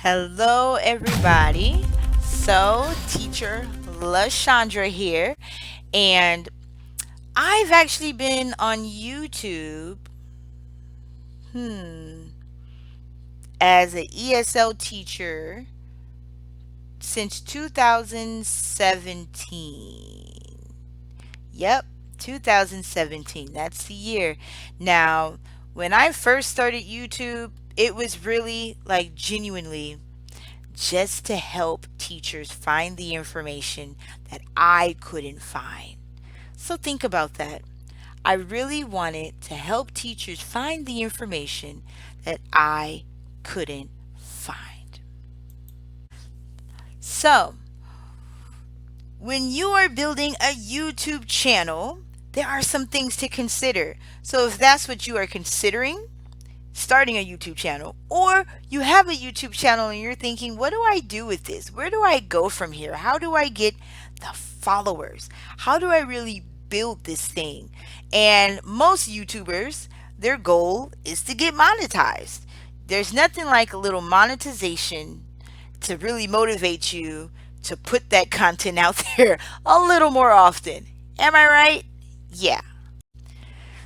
Hello, everybody. So, teacher LaShundra here, and I've actually been on YouTube, hmm, as an ESL teacher since 2017. Yep, 2017. That's the year. Now, when I first started YouTube, it was really like genuinely just to help teachers find the information that I couldn't find. So think about that. I really wanted to help teachers find the information that I couldn't find. So, when you are building a YouTube channel, there are some things to consider. So, if that's what you are considering, starting a YouTube channel, or you have a YouTube channel and you're thinking, what do I do with this? Where do I go from here? How do I get the followers? How do I really build this thing? And most YouTubers, their goal is to get monetized. There's nothing like a little monetization to really motivate you to put that content out there a little more often. Am I right? Yeah.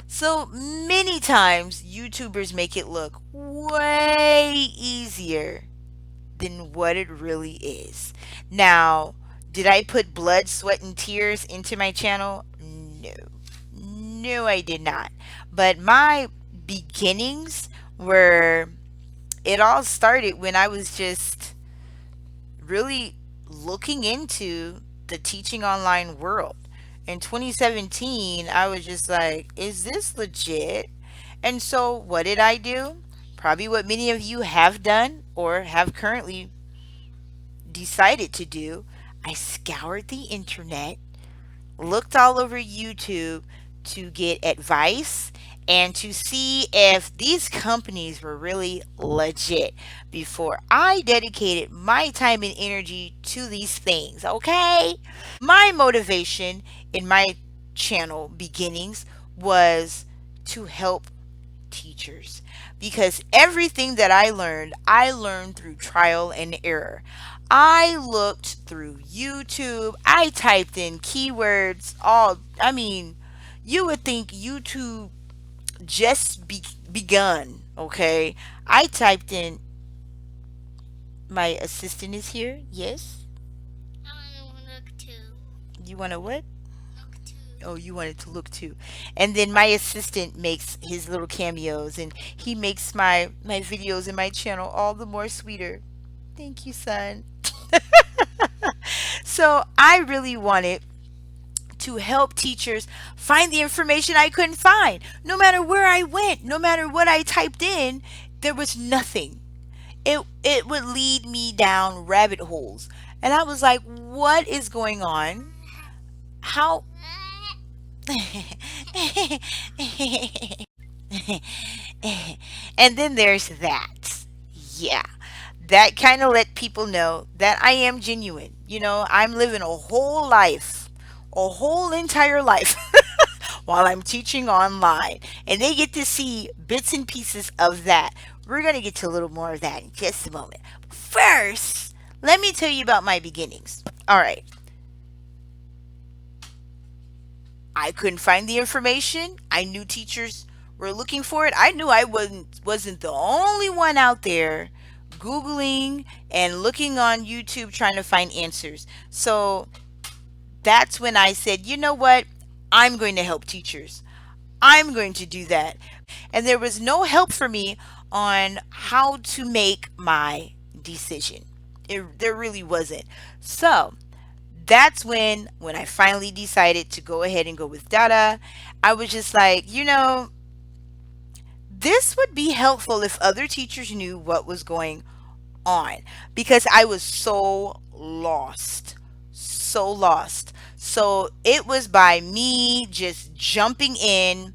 So many times YouTubers make it look way easier than what it really is. Now, did I put blood, sweat, and tears into my channel? No. No, I did not. But my beginnings were, it all started when I was just really looking into the teaching online world. In 2017, I was just like, is this legit? And so, what did I do? Probably what many of you have done or have currently decided to do. I scoured the internet, looked all over YouTube to get advice and to see if these companies were really legit before I dedicated my time and energy to these things, okay? My motivation in my channel beginnings was to help teachers because everything that I learned through trial and error. I looked through YouTube, I typed in keywords, you would think YouTube begun, okay? I typed in, my assistant is here, yes? I want to look too. You want to what? Look too. Oh, you wanted to look too. And then my assistant makes his little cameos and he makes my videos in my channel all the more sweeter. Thank you, son. So I really wanted to help teachers find the information I couldn't find. No matter where I went, no matter what I typed in, there was nothing. It would lead me down rabbit holes. And I was like, what is going on? How and then there's that. Yeah. That kind of let people know that I am genuine. I'm living a whole life, a whole entire life while I'm teaching online. And they get to see bits and pieces of that. We're going to get to a little more of that in just a moment. First, let me tell you about my beginnings. All right. I couldn't find the information. I knew teachers were looking for it. I knew I wasn't the only one out there googling and looking on YouTube trying to find answers. So that's when I said, you know what? I'm going to help teachers. I'm going to do that. And there was no help for me on how to make my decision. There really wasn't. So that's when I finally decided to go ahead and go with data. I was just like, this would be helpful if other teachers knew what was going on because I was so lost. So lost. So it was by me just jumping in,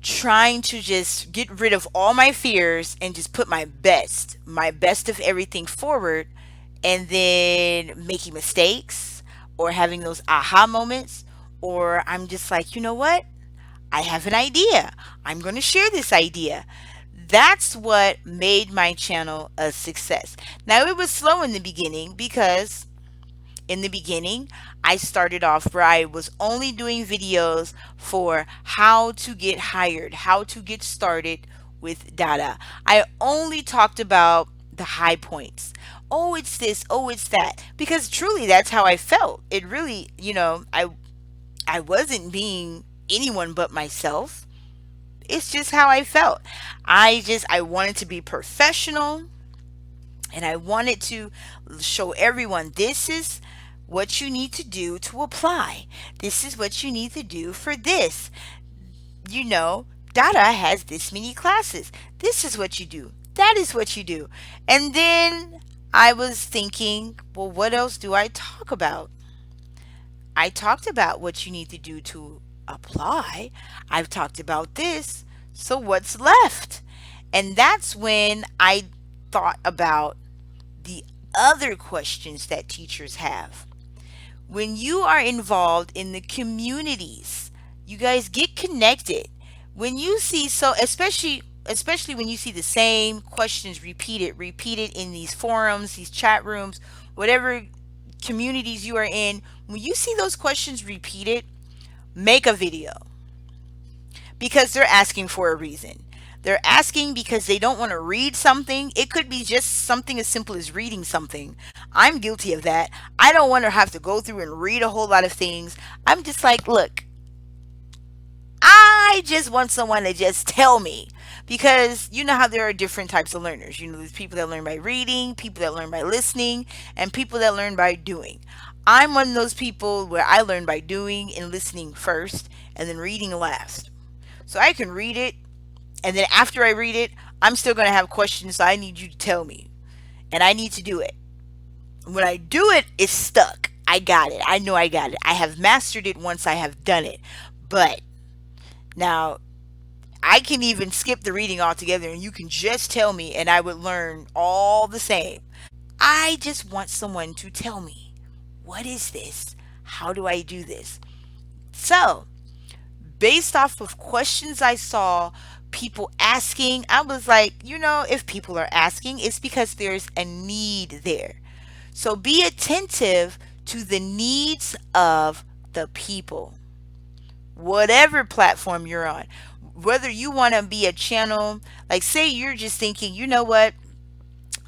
trying to just get rid of all my fears and just put my best of everything forward, and then making mistakes or having those aha moments, or I'm just like, you know what? I have an idea. I'm going to share this idea. That's what made my channel a success. Now, it was slow in the beginning because in the beginning, I started off where I was only doing videos for how to get hired, how to get started with data. I only talked about the high points. Oh, it's this, oh, it's that. Because truly that's how I felt. It really, I wasn't being anyone but myself. It's just how I felt. I wanted to be professional, and I wanted to show everyone this is what you need to do to apply. This is what you need to do for this. You know, Data has this many classes. This is what you do. That is what you do. And then I was thinking, well, what else do I talk about? I talked about what you need to do to apply. I've talked about this. So what's left? And that's when I thought about the other questions that teachers have. When you are involved in the communities, you guys get connected. When you see, so especially when you see the same questions repeated in these forums, these chat rooms, whatever communities you are in, when you see those questions repeated, make a video, because they're asking for a reason. They're asking because they don't want to read something. It could be just something as simple as reading something. I'm guilty of that. I don't want to have to go through and read a whole lot of things. I'm just like, look, I just want someone to just tell me. Because you know how there are different types of learners. You know, there's people that learn by reading, people that learn by listening, and people that learn by doing. I'm one of those people where I learn by doing and listening first, and then reading last. So I can read it, and then after I read it, I'm still going to have questions. So I need you to tell me, and I need to do it. When I do it, it's stuck. I got it. I know I got it. I have mastered it once I have done it. But now I can even skip the reading altogether, and you can just tell me, and I would learn all the same. I just want someone to tell me, what is this? How do I do this? So, based off of questions I saw people asking, I was like, if people are asking, it's because there's a need there. So be attentive to the needs of the people, whatever platform you're on. Whether you want to be a channel, like say you're just thinking, you know what,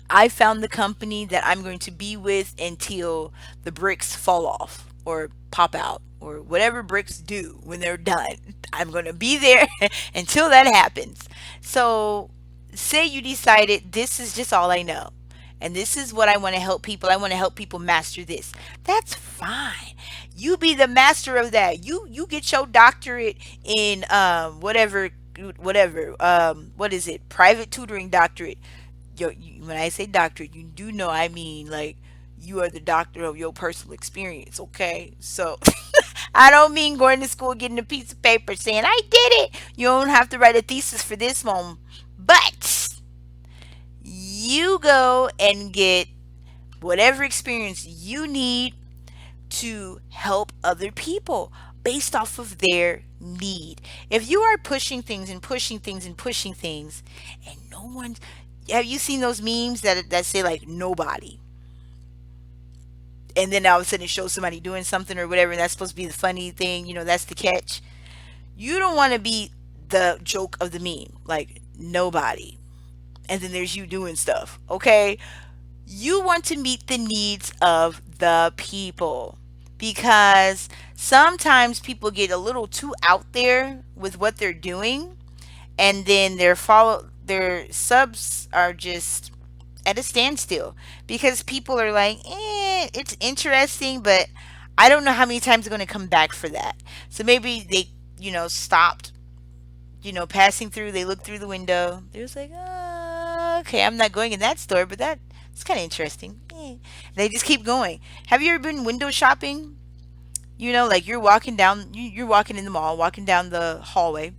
I found the company that I'm going to be with until the bricks fall off or pop out or whatever bricks do when they're done. I'm going to be there until that happens. So, say you decided this is just all I know. And this is what I want to help people. I want to help people master this. That's fine. You be the master of that. You get your doctorate in whatever what is it? Private tutoring doctorate. When I say doctor, you do know I mean like you are the doctor of your personal experience, okay? So I don't mean going to school getting a piece of paper saying I did it. You don't have to write a thesis for this one, but you go and get whatever experience you need to help other people based off of their need. If you are pushing things and pushing things and pushing things, and no one, have you seen those memes that say like nobody, and then all of a sudden it shows somebody doing something or whatever, and that's supposed to be the funny thing, that's the catch. You don't want to be the joke of the meme, like nobody, and then there's you doing stuff, okay? You want to meet the needs of the people, because sometimes people get a little too out there with what they're doing, and then their subs are just at a standstill because people are like, it's interesting, but I don't know how many times they're going to come back for that. So maybe they, stopped, passing through. They looked through the window. They was like, oh, okay, I'm not going in that store, but it's kind of interesting. They just keep going. Have you ever been window shopping? Like you're walking down, you're walking in the mall, walking down the hallway,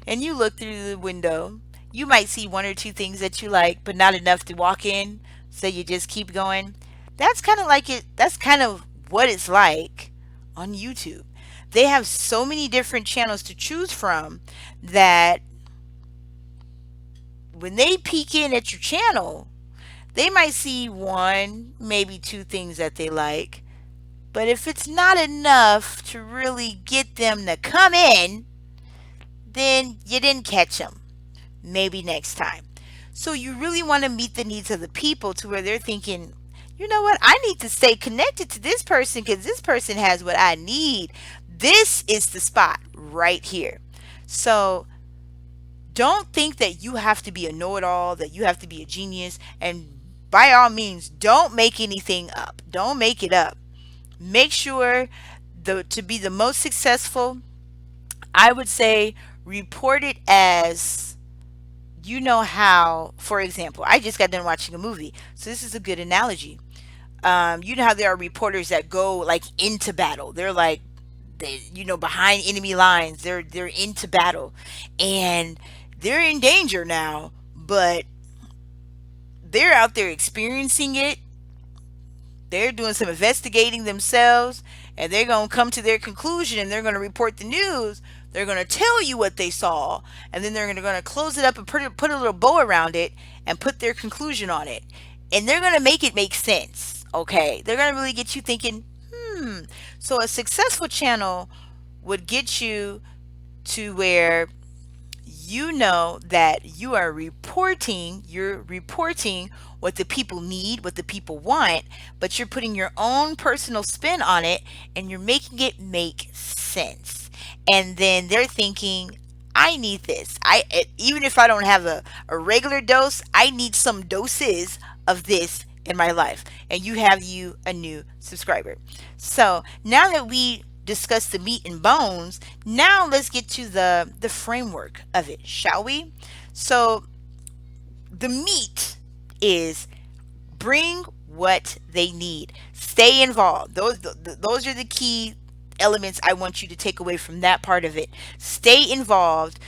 and you look through the window. You might see one or two things that you like, but not enough to walk in, so you just keep going. That's kind of like it. That's kind of what it's like on YouTube. They have so many different channels to choose from that when they peek in at your channel, they might see one, maybe two things that they like. But if it's not enough to really get them to come in, then you didn't catch them. Maybe next time. So you really want to meet the needs of the people to where they're thinking, you know what, I need to stay connected to this person because this person has what I need. This is the spot right here. So don't think that you have to be a know it all, that you have to be a genius. And by all means, don't make anything up. Don't make it up. Make sure to be the most successful, I would say report it as you know how. For example, I just got done watching a movie. So this is a good analogy. You know how there are reporters that go like into battle. They're like behind enemy lines. They're into battle and they're in danger now, but they're out there experiencing it. They're doing some investigating themselves and they're going to come to their conclusion and they're going to report the news. They're going to tell you what they saw and then they're going to close it up and put a little bow around it and put their conclusion on it. And they're going to make it make sense. Okay. They're going to really get you thinking, hmm. So a successful channel would get you to where you know that you're reporting what the people need, what the people want, but you're putting your own personal spin on it and you're making it make sense. And then they're thinking, I need this. Even if I don't have a regular dose, I need some doses of this in my life. And you have a new subscriber. So now that we discussed the meat and bones, now let's get to the framework of it, shall we? So the meat is bring what they need. Stay involved. Those are the key elements I want you to take away from that part of it. Stay involved.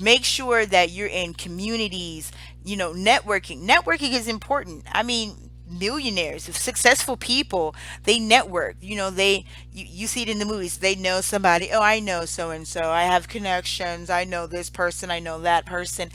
Make sure that you're in communities, networking is important. I mean, millionaires, successful people, they network. You see it in the movies. They know somebody. Oh, I know so and so. I have connections. I know this person. I know that person.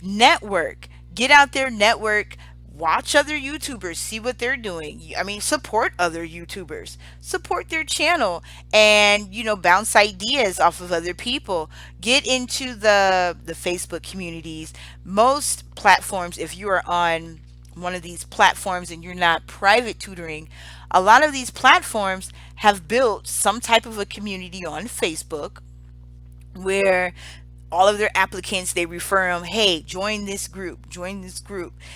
Network. Get out there, network. Watch other YouTubers, see what they're doing. I mean, support other YouTubers, support their channel, and bounce ideas off of other people. Get into the Facebook communities. Most platforms, if you are on one of these platforms and you're not private tutoring, a lot of these platforms have built some type of a community on Facebook where all of their applicants, they refer them, hey, join this group.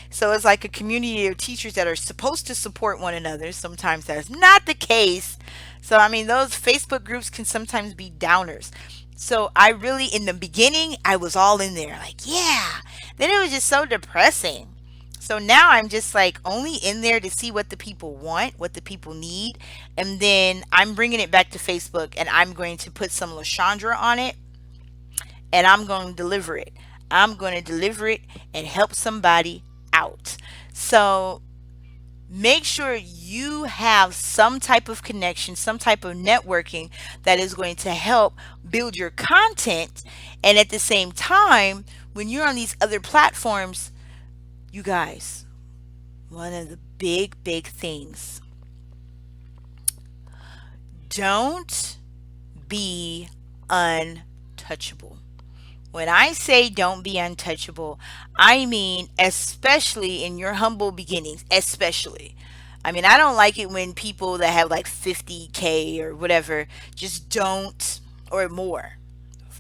So it's like a community of teachers that are supposed to support one another. Sometimes that's not the case. So I mean, those Facebook groups can sometimes be downers. So I really, in the beginning, I was all in there like, yeah. Then it was just so depressing. So now I'm just like only in there to see what the people want, what the people need, and then I'm bringing it back to Facebook and I'm going to put some LaShundra on it and I'm going to deliver it. I'm going to deliver it and help somebody out. So make sure you have some type of connection, some type of networking that is going to help build your content. And at the same time, when you're on these other platforms, you guys, one of the big things, don't be untouchable. When I say don't be untouchable, I mean especially in your humble beginnings, especially. I mean, I don't like it when people that have like 50K or whatever just don't, or more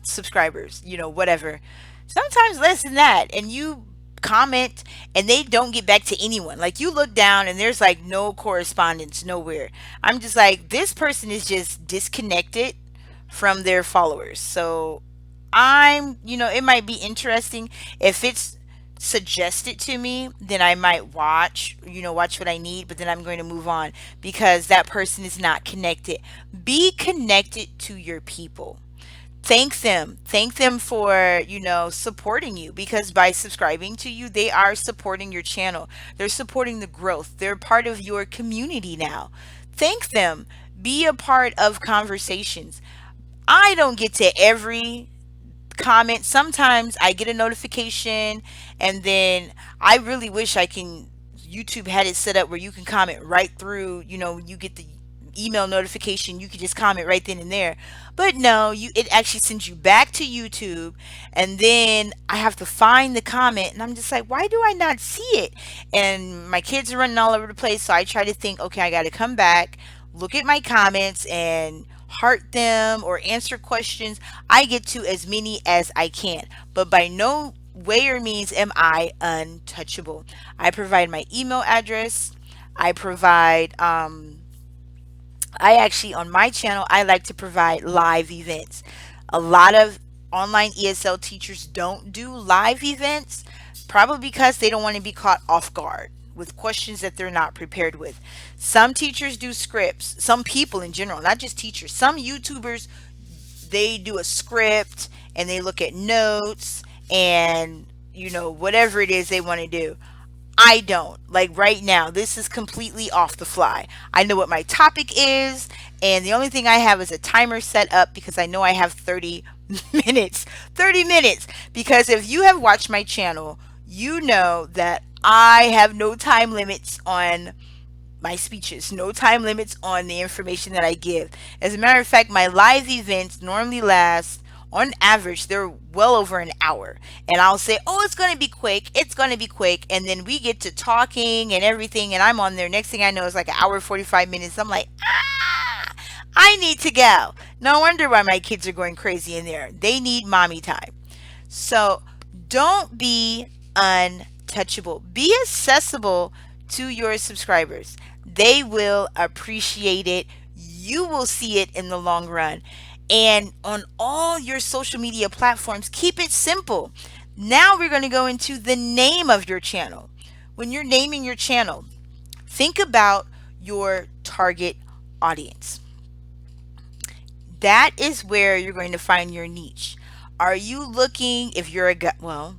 subscribers, whatever. Sometimes less than that. And you comment and they don't get back to anyone. Like you look down and there's like no correspondence nowhere. I'm just like, this person is just disconnected from their followers. So it might be interesting if it's suggested to me, then I might watch what I need, but then I'm going to move on because that person is not connected. Be connected to your people. Thank them for supporting you, because by subscribing to you they are supporting your channel, they're supporting the growth, they're part of your community now. Thank them. Be a part of conversations. I don't get to every comment. Sometimes I get a notification, and then I really wish I can. YouTube had it set up where you can comment right through. You get the email notification, you could just comment right then and there. But no, it actually sends you back to YouTube, and then I have to find the comment, and I'm just like, why do I not see it? And my kids are running all over the place, so I try to think, okay, I got to come back, look at my comments, and heart them or answer questions. I get to as many as I can, but by no way or means am I untouchable. I provide my email address. I provide I actually, on my channel, I like to provide live events. A lot of online ESL teachers don't do live events, probably because they don't want to be caught off guard with questions that they're not prepared with. Some teachers do scripts, some people in general, not just teachers. Some YouTubers, they do a script and they look at notes and, whatever it is they want to do. I don't. Like right now, this is completely off the fly. I know what my topic is, and the only thing I have is a timer set up because I know I have 30 minutes. 30 minutes. Because if you have watched my channel, you know that I have no time limits on my speeches, no time limits on the information that I give. As a matter of fact, my live events normally last, on average, they're well over an hour. And I'll say, oh, it's going to be quick. It's going to be quick. And then we get to talking and everything. And I'm on there. Next thing I know, it's like an hour, 45 minutes. I'm like, I need to go. No wonder why my kids are going crazy in there. They need mommy time. So don't be untouchable. Be accessible to your subscribers. They will appreciate it. You will see it in the long run. And on all your social media platforms, keep it simple. Now we're going to go into the name of your channel. When you're naming your channel, think about your target audience. That is where you're going to find your niche. Are you looking, if you're a guy, well,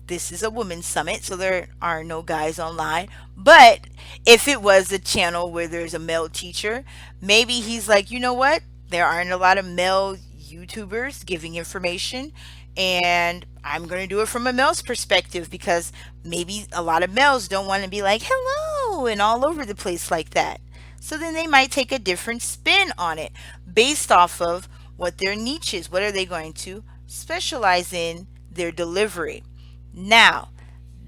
this is a women's summit, so there are no guys online. But if it was a channel where there's a male teacher, maybe he's like, you know what? There aren't a lot of male YouTubers giving information, and I'm going to do it from a male's perspective because maybe a lot of males don't want to be like, hello, and all over the place like that. So then they might take a different spin on it based off of what their niche is. What are they going to specialize in their delivery? Now,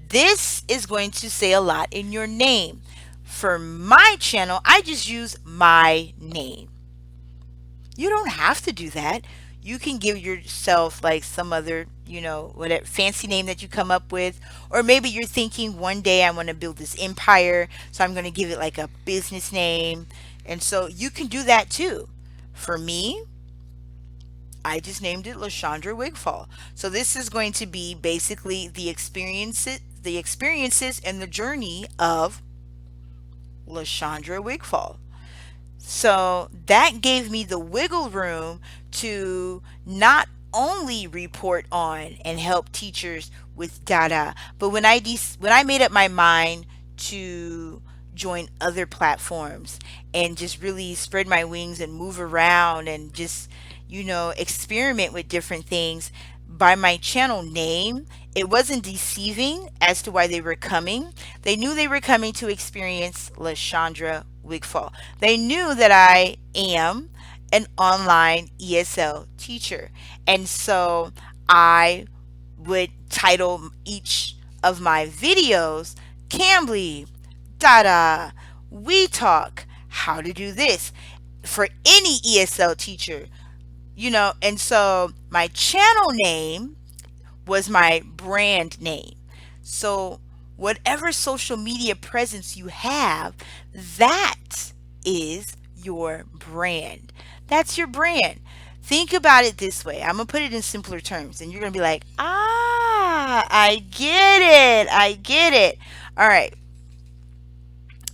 this is going to say a lot in your name. For my channel, I just use my name. You don't have to do that. You can give yourself like some other, whatever fancy name that you come up with. Or maybe you're thinking one day I want to build this empire, so I'm going to give it like a business name. And so you can do that too. For me, I just named it LaShundra Wigfall. So this is going to be basically the experiences and the journey of LaShundra Wigfall. So that gave me the wiggle room to not only report on and help teachers with data, but when I made up my mind to join other platforms and just really spread my wings and move around and just experiment with different things, by my channel name, it wasn't deceiving as to why they were coming. They knew they were coming to experience LaShundra Wigfall. They knew that I am an online ESL teacher. And so I would title each of my videos Cambly, Dada, We Talk, How to Do This, for any ESL teacher. And so my channel name was my brand name. So whatever social media presence you have, that is your brand. That's your brand. Think about it this way. I'm going to put it in simpler terms, and you're going to be like, I get it. I get it. All right.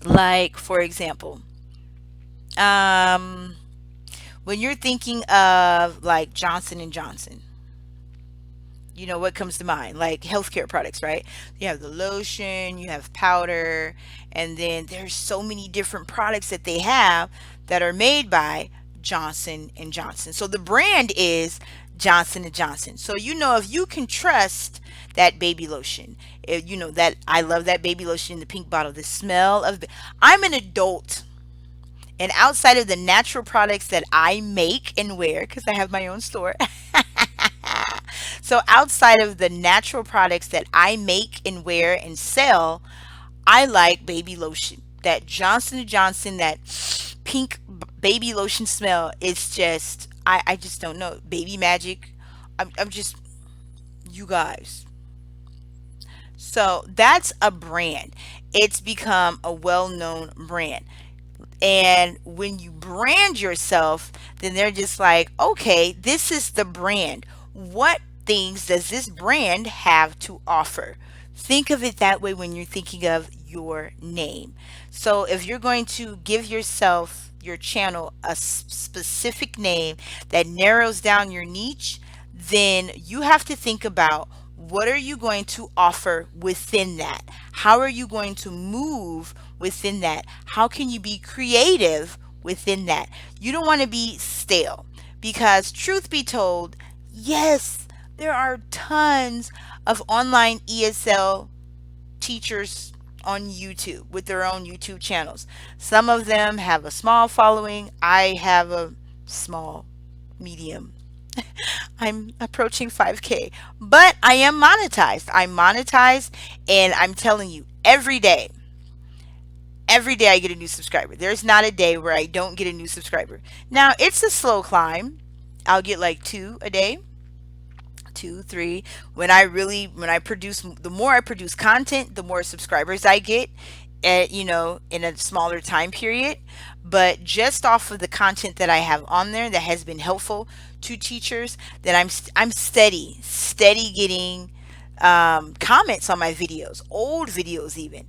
Like, for example, when you're thinking of like Johnson and Johnson, what comes to mind? Like healthcare products, right? You have the lotion, you have powder, and then there's so many different products that they have that are made by Johnson and Johnson. So the brand is Johnson and Johnson. So you know if you can trust that baby lotion, if you know that I love that baby lotion in the pink bottle, the smell of I'm an adult, and outside of the natural products that I make and wear because I have my own store. So outside of the natural products that I make and wear and sell, I like baby lotion. That Johnson and Johnson, that pink baby lotion smell. It's just I just don't know. Baby magic. I'm just you guys. So that's a brand. It's become a well-known brand. And when you brand yourself, then they're just like, okay, this is the brand. What things does this brand have to offer? Think of it that way when you're thinking of your name. So if you're going to give yourself, your channel, a specific name that narrows down your niche, then you have to think about what are you going to offer within that? How are you going to move within that? How can you be creative within that? You don't want to be stale because, truth be told, yes, there are tons of online ESL teachers on YouTube with their own YouTube channels. Some of them have a small following. I have a small, medium. I'm approaching 5K, but I am monetized. I'm monetized, and I'm telling you, every day I get a new subscriber. There's not a day where I don't get a new subscriber. Now, it's a slow climb. I'll get like two a day, two, three. When I produce, the more I produce content, the more subscribers I get, in a smaller time period. But just off of the content that I have on there that has been helpful to teachers, that I'm steady getting comments on my videos, old videos even.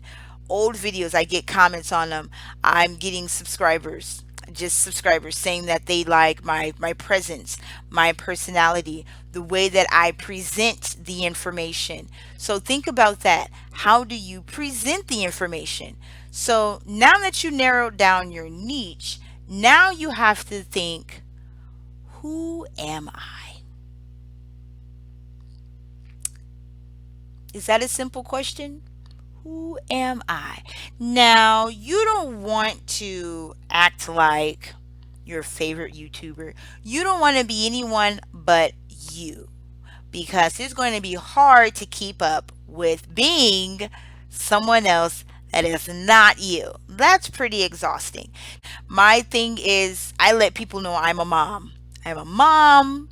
Old videos, I get comments on them. I'm getting subscribers, just subscribers saying that they like my presence, my personality, the way that I present the information. So think about that. How do you present the information? So now that you narrowed down your niche, now you have to think, who am I? Is that a simple question? Who am I? Now, you don't want to act like your favorite YouTuber. You don't want to be anyone but you because it's going to be hard to keep up with being someone else that is not you. That's pretty exhausting. My thing is, I let people know I'm a mom. I'm a mom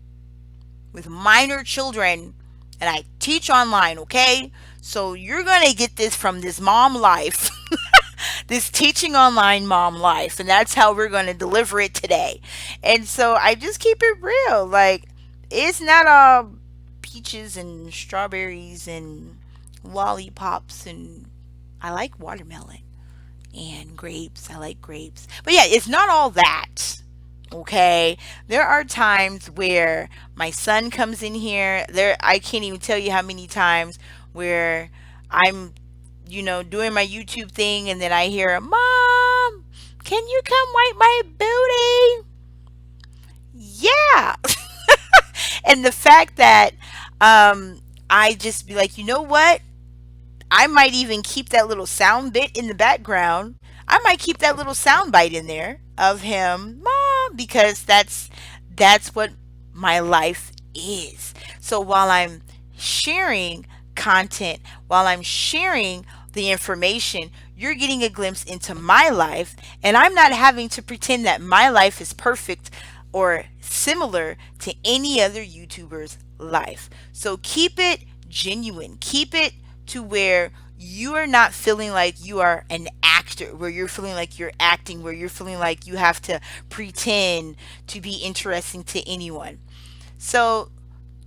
with minor children and I teach online, okay? So you're going to get this from this mom life, this teaching online mom life, and that's how we're going to deliver it today. And so I just keep it real. Like, it's not all peaches and strawberries and lollipops, and I like watermelon and grapes. I like grapes. But yeah, it's not all that. Okay, there are times where my son comes in here. There, I can't even tell you how many times where I'm, doing my YouTube thing, and then I hear, "Mom, can you come wipe my booty?" Yeah, and the fact that I just be like, you know what? I might even keep that little sound bit in the background. I might keep that little sound bite in there of him, mom, because that's what my life is. So while I'm sharing content, while I'm sharing the information, you're getting a glimpse into my life, and I'm not having to pretend that my life is perfect or similar to any other YouTuber's life. So keep it genuine. Keep it to where you are not feeling like you are an actor, where you're feeling like you're acting, where you're feeling like you have to pretend to be interesting to anyone. So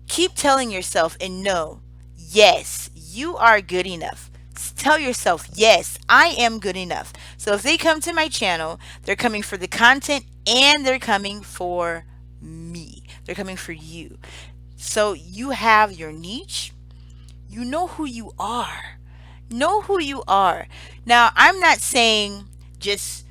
keep telling yourself and know, yes, you are good enough. Tell yourself, yes, I am good enough. So if they come to my channel, they're coming for the content and they're coming for me. They're coming for you. So you have your niche. You know who you are. Know who you are. Now, I'm not saying just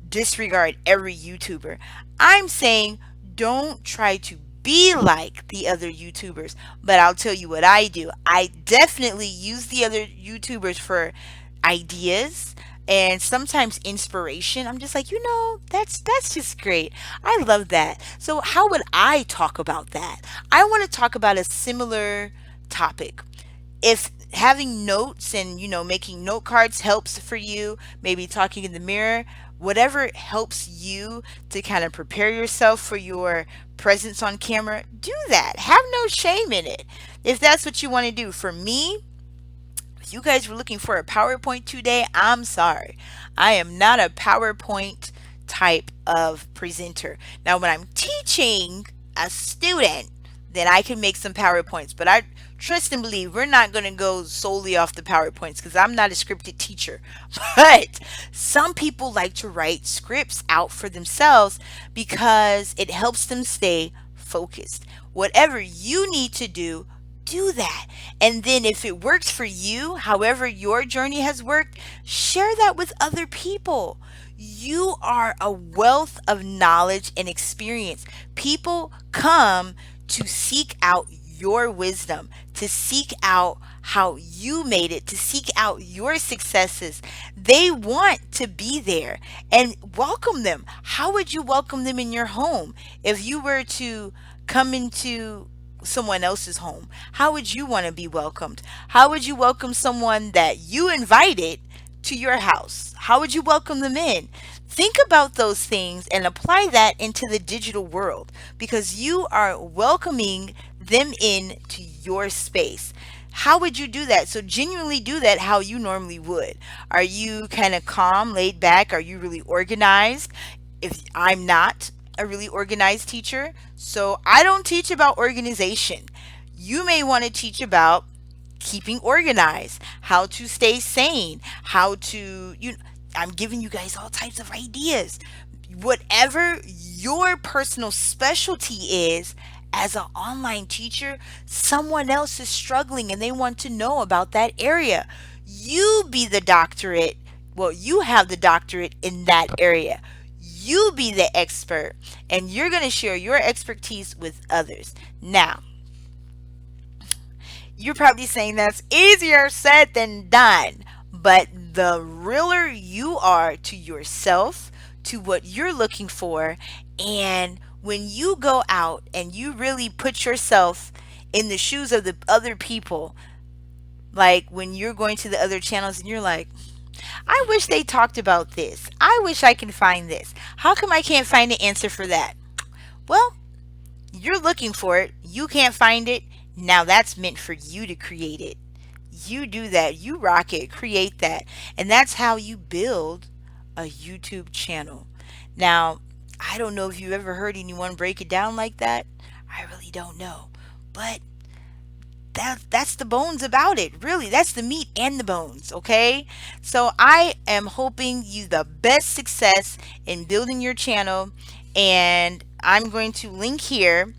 disregard every YouTuber. I'm saying don't try to be like the other YouTubers. But I'll tell you what I do. I definitely use the other YouTubers for ideas and sometimes inspiration. I'm just like, that's just great. I love that. So how would I talk about that? I want to talk about a similar topic. If having notes and making note cards helps for you, maybe talking in the mirror, whatever helps you to kind of prepare yourself for your presence on camera, do that. Have no shame in it. If that's what you want to do. For me, if you guys were looking for a PowerPoint today, I'm sorry. I am not a PowerPoint type of presenter. Now, when I'm teaching a student, then I can make some PowerPoints. But I trust and believe we're not going to go solely off the PowerPoints because I'm not a scripted teacher. But some people like to write scripts out for themselves because it helps them stay focused. Whatever you need to do that. And then if it works for you, however your journey has worked, share that with other people. You are a wealth of knowledge and experience. People come to seek out your wisdom, to seek out how you made it, to seek out your successes. They want to be there and welcome them. How would you welcome them in your home if you were to come into someone else's home? How would you want to be welcomed? How would you welcome someone that you invited to your house? How would you welcome them in? Think about those things and apply that into the digital world because you are welcoming them in to your space. How would you do that? So genuinely do that how you normally would. Are you kind of calm, laid back? Are you really organized? If I'm not a really organized teacher, so I don't teach about organization. You may want to teach about keeping organized, how to stay sane, how to I'm giving you guys all types of ideas. Whatever your personal specialty is as an online teacher, someone else is struggling and they want to know about that area. You be the doctorate. Well, you have the doctorate in that area. You be the expert and you're going to share your expertise with others. Now, you're probably saying that's easier said than done. But the realer you are to yourself, to what you're looking for, and when you go out and you really put yourself in the shoes of the other people, like when you're going to the other channels and you're like, I wish they talked about this. I wish I can find this. How come I can't find the answer for that? Well, you're looking for it. You can't find it. Now that's meant for you to create it. You do that. You rock it. Create that. And that's how you build a YouTube channel. Now, I don't know if you've ever heard anyone break it down like that. I really don't know. But that's the bones about it. Really, that's the meat and the bones, okay? So I am hoping you the best success in building your channel, and I'm going to link here.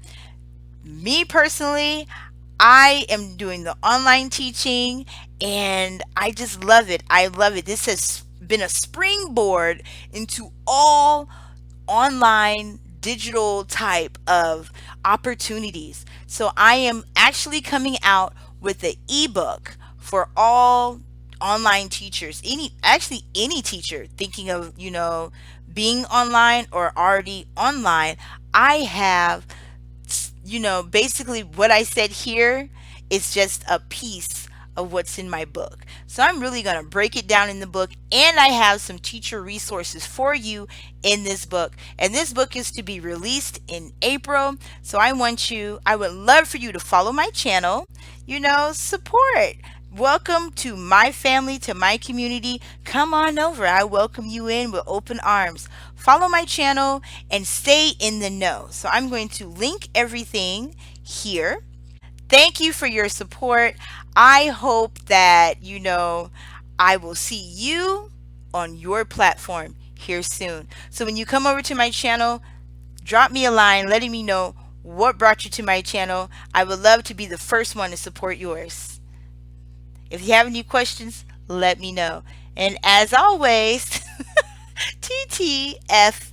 Me personally, I am doing the online teaching and I just love it. I love it. This has been a springboard into all online digital type of opportunities. So I am actually coming out with the ebook for all online teachers, any teacher thinking of, being online or already online. I have, basically what I said here is just a piece of what's in my book. So I'm really going to break it down in the book, and I have some teacher resources for you in this book. And this book is to be released in April. So I would love for you to follow my channel, support. Welcome to my family, to my community. Come on over. I welcome you in with open arms. Follow my channel and stay in the know. So I'm going to link everything here. Thank you for your support. I hope that, I will see you on your platform here soon. So when you come over to my channel, drop me a line letting me know what brought you to my channel. I would love to be the first one to support yours. If you have any questions, let me know. And as always, TTFN.